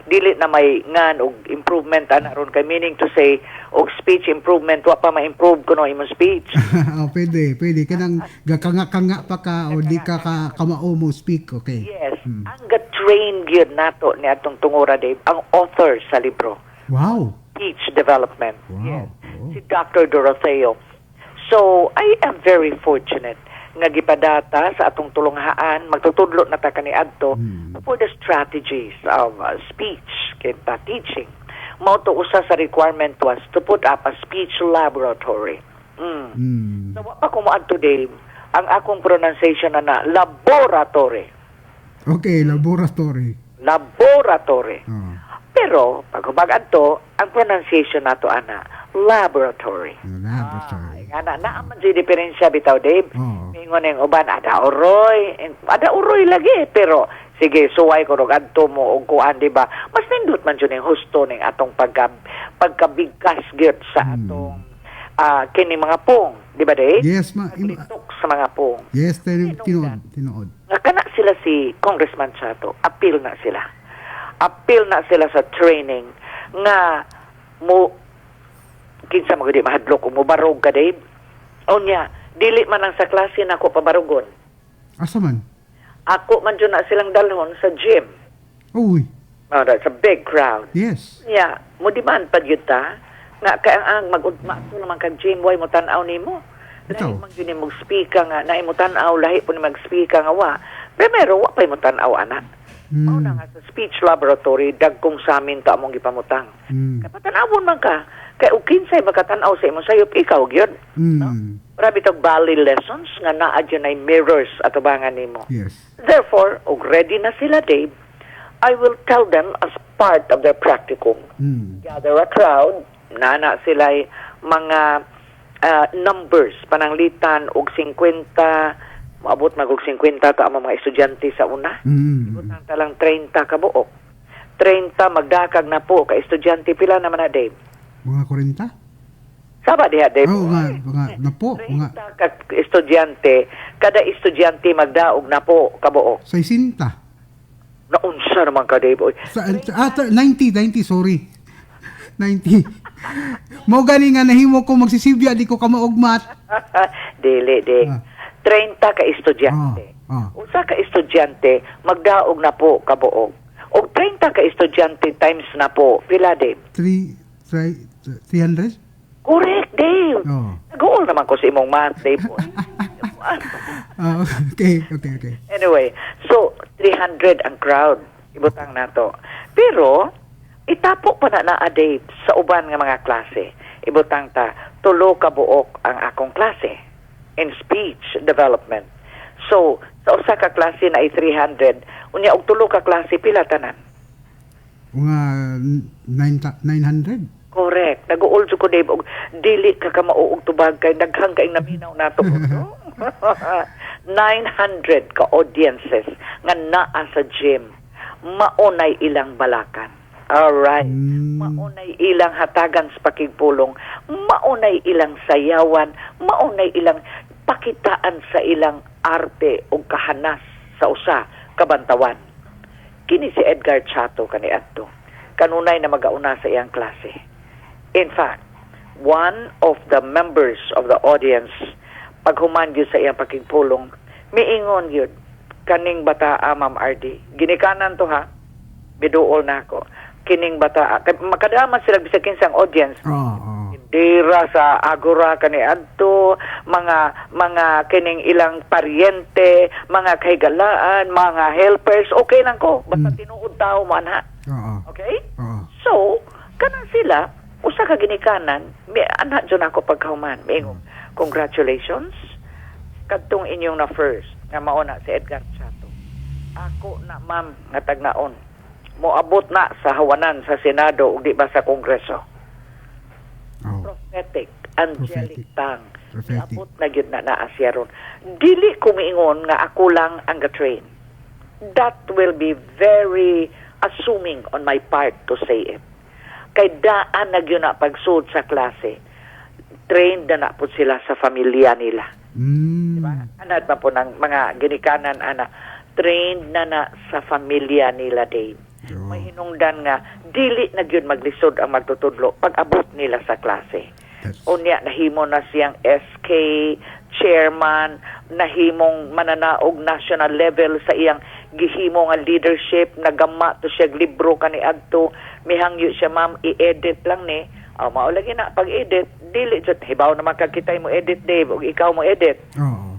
dili na may ngan og improvement ana ron kay, meaning to say og speech improvement wa pa ma-improve kuno imong speech. Pwede kanang gakanga pa ka o di ka kamao mo speak, okay. Yes, ang ga-train gyud nato ni atong tungora Dave ang author sa libro. Wow. Speech development. Wow. Yes. Si Dr. Dorotheo. So, I am very fortunate nga gipadata sa atong tulunghaan, magtutudlo na ta kaniadto for the strategies of speech kita teaching. Mao to usa sa requirement was to put up a speech laboratory. So wa pa ko mo today ang akong pronunciation na laboratory. Okay, laboratory. Pero pag adto ang pronunciation nato ana laboratory. Laboratory. Na man si diferensya bitaw Dave. Ingon ng uban ada uroy lagi pero sige suway ko rog adto mo og kuan di ba? Mas nindot man jud ning husto ning atong pagkabigkas gyud sa atong kini mga pong, di ba Dave? Yes, Paglitok sa mga pong. Yes, tinuod. Kana sila si Congressman Chato, appeal na sila sa training nga mo kinsa mo gudi mahadlok o mo barog ka Dave. Unya, dili man ang sa klase na ako pabarugon. Asa man? Ako man dyan na silang dalhon sa gym. Uy. That's a big crowd. Yes. Yeah, mo demand pa yun ta Nga kaya ang mag-ugma to naman kag gym way mo tan-aw nimo. Ito. Lahi man gyud mo speak nga na imo tan-aw lahi po ni mag-speak nga wa. Pero wa pay mo tan-aw ana. Mao na nga sa speech laboratory dagkong sa amin ta among gipamutang. Kapatanawon man ka. Kay ug kinsay makatan-aw sa imo sayop ikaw gyud. No? Grabe tog bally lessons nga naa dyan ay mirrors atubangan nimo. Yes. Therefore, og ready na sila, Dave, I will tell them as part of their practicum. Gather a crowd, nana sila mga numbers, pananglitan og 50, maabot mag og 50 ta ang mga estudyante sa una. Ibutang talang 30 ka buok. 30 magdakag na po ka estudyante pila naman na, Dave. Mga 40? Saba diha, Dave. Oh, mga na po. 30 ka estudyante, kada estudyante magdaog na po kabuok. 60. Naunsa naman ka, Dave. Oy. 90, sorry. 90. Mo gani nga nahimo ko magsisibya di ko ka maugmat. Dili, Dave. 30 ka estudyante. Usa ka estudyante magdaog na po kabuok. Og 30 ka estudyante times na po, pila, Dave? 300? Correct, Dave. Nag-uol naman ko sa imong math, Dave. Okay. Anyway, so 300 ang crowd. Ibutang nato. Pero itapo pa na Dave sa uban nga mga klase. Ibutang ta tulo ka buok ang akong klase in speech development. So sa usa ka klase na ay 300, unya og tulo ka klase pila tanan? Mga 900? Correct. Nag-uol ko, Dave, og dili ka mauog tubag kay daghang kaing naminaw nato. 900 ka audiences nga naa sa gym. Maunay ilang balakan. Alright. Maunay ilang hatagan sa pakigpulong. Maunay ilang sayawan. Maunay ilang pakitaan sa ilang arte o kahanas sa usa kabantawan. Kini si Edgar Chato kaniadto. Kanunay na magauna sa iyang klase. In fact, one of the members of the audience, paghuman yun sa iyang pakigpulong, miingon yun, kaning bata, Ma'am Ardy. Ginikanan to ha, biduol na ako. Kining bata, makadaman sila bisag kinsang audience. Dira sa agora kaniadto, mga kining ilang paryente, mga kahigalaan, mga helpers, okay lang ko. Basta tinuod tao man ha. Okay? So, kanang sila, usa ka ginikanan, may anak dyan ako pagkahuman. Congratulations. Kadtong inyong na first, nga mauna si Edgar Chato. Ako na, ma'am, nga tagnaon. Moabot na sa hawanan sa Senado ug di ba sa Kongreso. Prophetic, angelic tang. Moabot na gyud na naasya ron. Dili ko miingon nga ako lang ang ga-train. That will be very assuming on my part to say it. Kay daan na yun na pagsud sa klase. Trained na po sila sa familia nila. Diba? Anad pa po ng mga ginikanan, trained na sa familia nila, Dave. May hinungdan nga, dili na yun maglisod ang magtutudlo pag-abot nila sa klase. Unya, nahimo na siyang SK, chairman, nahimong mananaog national level sa iyang gihimo nga leadership, nagama to siya libro kaniadto, mihangyo siya, ma'am, i-edit lang ni. Mao lagi na pag-edit, dili jud hibaw naman kag kitay mo edit, Dave, ug ikaw mo edit.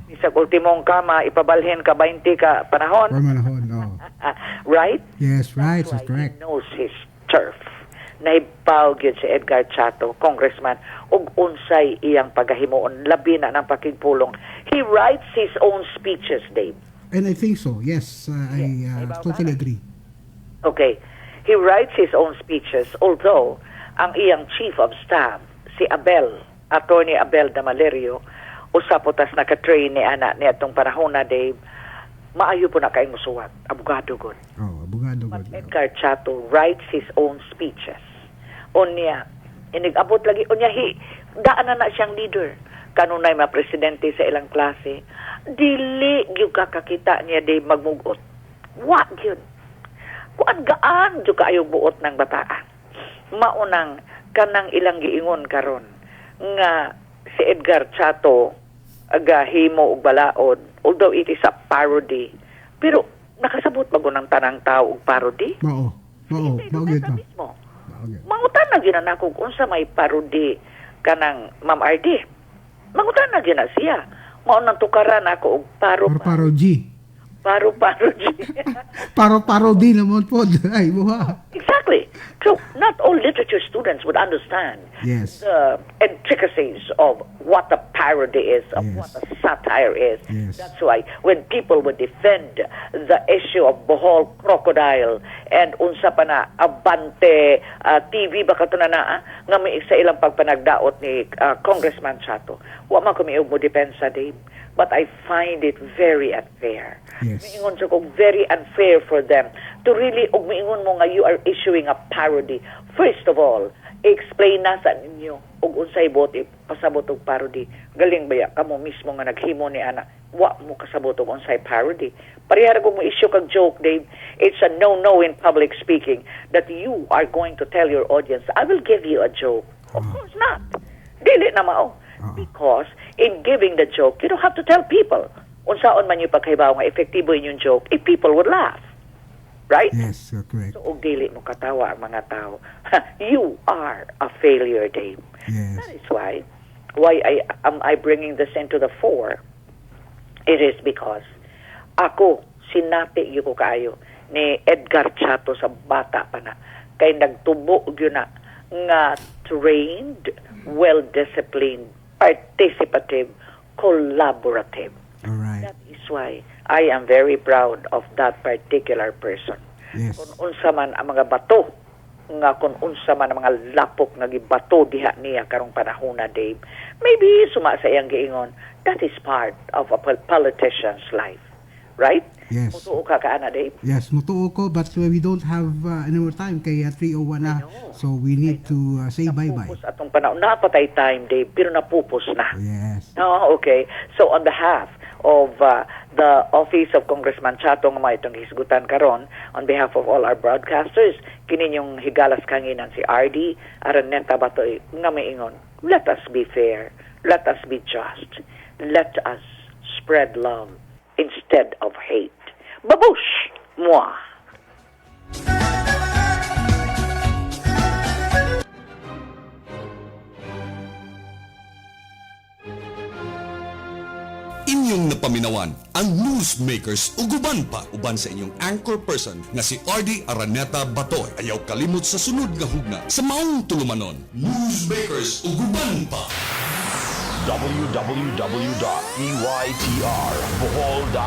Bisag ultimong kama ipabalhin ka 20 ka panahon. Right? Yes, right, that's correct. He knows his turf. Naibaw gyud si Edgar Chato, congressman, ug unsay iyang pagahimoon labi na ng pakigpulong. He writes his own speeches, Dave. And I think so, yes. I totally agree. Okay. He writes his own speeches, although ang iyang chief of staff, si Abel, Attorney Abel Damalerio, usapotas naka-train ni anak ni atong panahon na, Dave, maayo po na kaing musuwat. Abogado god. Abogado god. Edgar Chato writes his own speeches. Unya, inigabot lagi, unya, daan na siyang leader. Kanunay mga presidente sa ilang klase, dili gyud kakakita niya Dave magmugot. Wa gyud. Kuan gaan gyud kaayo buot ng bataan. Maunang kanang ilang giingon karon nga si Edgar Chato agahimo og balaod, although it is a parody, pero nakasabot ba ng tanang tao og parody? Oo. Mao gyud Mao mangutan na gina nako kung sa may parody kanang Ma'am Ardy. Mangutan na gina siya. Mao nang tukaran ako og Paro G. Paro Paro-parody naman po. Ay, buha. Exactly. So not all literature students would understand Yes. the intricacies of what a parody is, of Yes. what a satire is. Yes. That's why when people would defend the issue of Bohol crocodile and unsa pa na Abante TV baka to na nga may isa ilang pagpanagdaot ni Congressman Chato. Wa man ko miog mo depensa Dave, but I find it very unfair. Yes. Miingon sa kong very unfair for them to really, og miingon mo nga you are issuing a parody. First of all, explain na sa ninyo og unsay bote pasabot og parody. Galing ba ya kamo mismo nga naghimo ni ana? Wa mo kasabot og unsay parody. Parehara kung mo issue kag joke, Dave. It's a no-no in public speaking that you are going to tell your audience, I will give you a joke. Of course not. Dili na mao. Because in giving the joke, you don't have to tell people unsaon man yung pagkaibaw nga efektibo inyong joke if people would laugh. Right? Yes, correct. So, og dili mo katawa ang mga tao. You are a failure, Dave. Yes. That is why am I bringing this into the fore. It is because ako, sinati yung ko kaayo ni Edgar Chato sa bata pa na. Kay nagtubo yun na nga trained, well-disciplined, participative, collaborative. All right. That is why I am very proud of that particular person. Yes. Kung unsa man ang mga bato, nga kung unsa man ang mga lapok nga gibato diha niya karong panahon na Dave, maybe suma sa iyang giingon, that is part of a politician's life. Right? Yes. Mutuo ka kaana, Dave. Yes, mutuo ko, but we don't have any more time kay 3:01 na. So we need to say bye-bye. Napupos atong panahon. Napatay time, Dave, pero napupos na. Yes. Oh, okay. So on behalf of the Office of Congressman Chato nga itong hisgutan karon, on behalf of all our broadcasters, kininyong higalas kanginan si Ardy, Araneta-Batoy, nga maingon, let us be fair, let us be just, let us spread love instead of hate. Babush! Mwah! Inyong napaminawan ang newsmakers uguban pa uban sa inyong anchor person nga si Ardy Araneta-Batoy. Ayaw kalimot sa sunod nga hugna sa maong tulumanon. Newsmakers uguban pa. www.eytrbohol.com